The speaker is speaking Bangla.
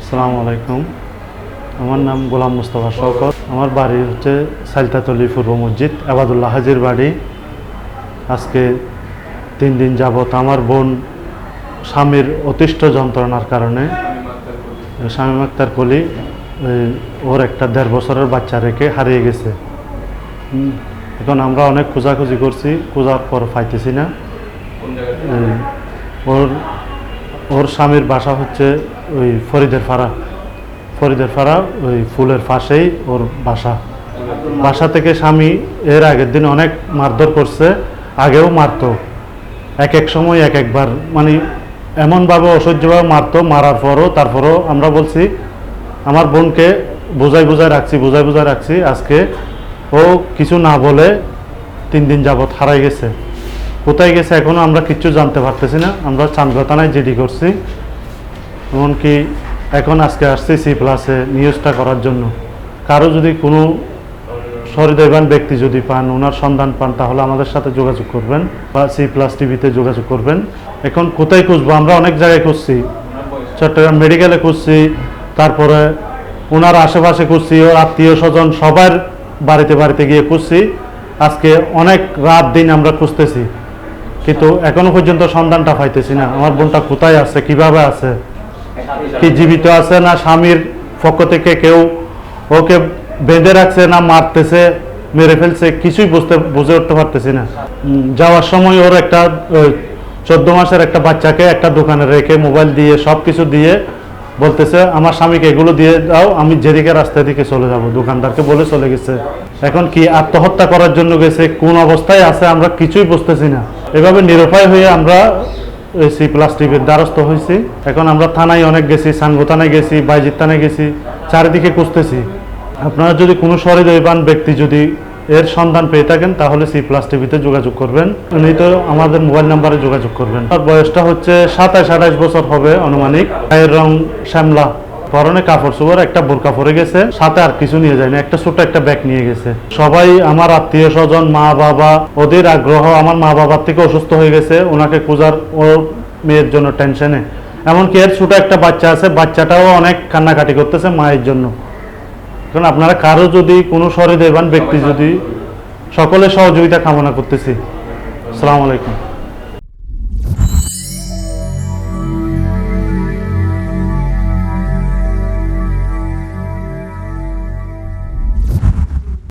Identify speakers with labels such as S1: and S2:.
S1: আসসালামু আলাইকুম। আমার নাম গোলাম মুস্তফা শওকত। আমার বাড়ি হচ্ছে সাইলতাতলি পূর্ব মসজিদ, আবাদুল্লাহ হাজির বাড়ি। আজকে 3 দিন যাবত আমার বোন স্বামীর অতিষ্ঠ যন্ত্রণার কারণে, শামীম আক্তার কলি, ওর একটা 1.5 বছরের বাচ্চা রেখে হারিয়ে গেছে। এখন আমরা অনেক খোঁজাখুঁজি করছি, খোঁজার পর পাইতেছি না। ওর স্বামীর বাসা হচ্ছে ওই ফরিদের ফাড়া, ওই ফুলের পাশেই ওর বাসা থেকে স্বামী এর আগের দিন অনেক মারধর করছে, আগেও মারতো, এক সময় একবার, মানে এমনভাবে অসহ্যভাবে মারতো। মারার পরও তারপরও আমরা বলছি, আমার বোনকে বোঝাই রাখছি। আজকে ও কিছু না বলে 3 দিন যাবৎ হারাই গেছে। কোথায় গেছে এখনও আমরা কিচ্ছু জানতে পারতেছি না। আমরা চান্দগাঁও থানায় জিডি করছি, এমনকি এখন আজকে আসছি C+ নিউজটা করার জন্য। কারো যদি কোনো সহৃদয়বান ব্যক্তি যদি পান, ওনার সন্ধান পান, তাহলে আমাদের সাথে যোগাযোগ করবেন বা C+ টিভিতে যোগাযোগ করবেন। এখন কোথায় খুঁজবো? আমরা অনেক জায়গায় খুঁজছি, চট্টগ্রাম মেডিকেলে খুঁজছি, তারপরে ওনার আশেপাশে খুঁজছি, ওর আত্মীয় স্বজন সবার বাড়িতে গিয়ে খুঁজছি। আজকে অনেক রাত দিন আমরা খুঁজতেছি, কিন্তু এখনো পর্যন্ত সন্ধানটা পাইতেছি না। আমার বোনটা কোথায় আছে, কিভাবে আছে, কি জীবিত আছে, না স্বামীর পক্ষ থেকে কেউ ওকে বেঁধে রাখছে, না মারতেছে, মেরে ফেলছে, কিছুই বুঝে উঠতে পারতেছি না। যাওয়ার সময় ওর একটা 14 মাসের একটা বাচ্চাকে একটা দোকানে রেখে মোবাইল দিয়ে সব কিছু দিয়ে বলতেছে, আমার স্বামীকে এগুলো দিয়ে দাও, আমি যেদিকে রাস্তা দিকে চলে যাব। দোকানদারকে বলে চলে গেছে। এখন কি আত্মহত্যা করার জন্য গেছে, কোন অবস্থায় আছে আমরা কিছুই বুঝতেছি না। এভাবে নিরুপায় হয়ে আমরা C+ টিভির দ্বারস্থ হয়েছি। এখন আমরা থানায় অনেক গেছি, সানগো থানায় গেছি, বাইজিৎ থানায় গেছি, চারিদিকে খুঁজতেছি। আপনারা যদি কোনো সহৃদয়বান ব্যক্তি যদি এর সন্ধান পেয়ে থাকেন, তাহলে C+ টিভিতে যোগাযোগ করবেন, তো আমাদের মোবাইল নাম্বারে যোগাযোগ করবেন। তার বয়সটা হচ্ছে 27-28 বছর হবে আনুমানিক। গায়ের রং শ্যামলা, পরনে কাপড় চোপড়, একটা বোরকা পরে গেছে, সাথে আর কিছু নিয়ে যায়নি, একটা ছোট একটা ব্যাগ নিয়ে গেছে। সবাই আমার আত্মীয় স্বজন, মা বাবা, ওদের আগ্রহ, আমার মা বাবার থেকে অসুস্থ হয়ে গেছে, ওনাকে খোঁজার, ওর মেয়ের জন্য টেনশনে। এমনকি এর ছোট একটা বাচ্চা আছে, বাচ্চাটাও অনেক কান্নাকাটি করতেছে মায়ের জন্য। কারণ আপনারা কারো যদি কোনো সহৃদয়বান ব্যক্তি যদি, সকলের সহযোগিতা কামনা করতেছি। আসসালামু আলাইকুম।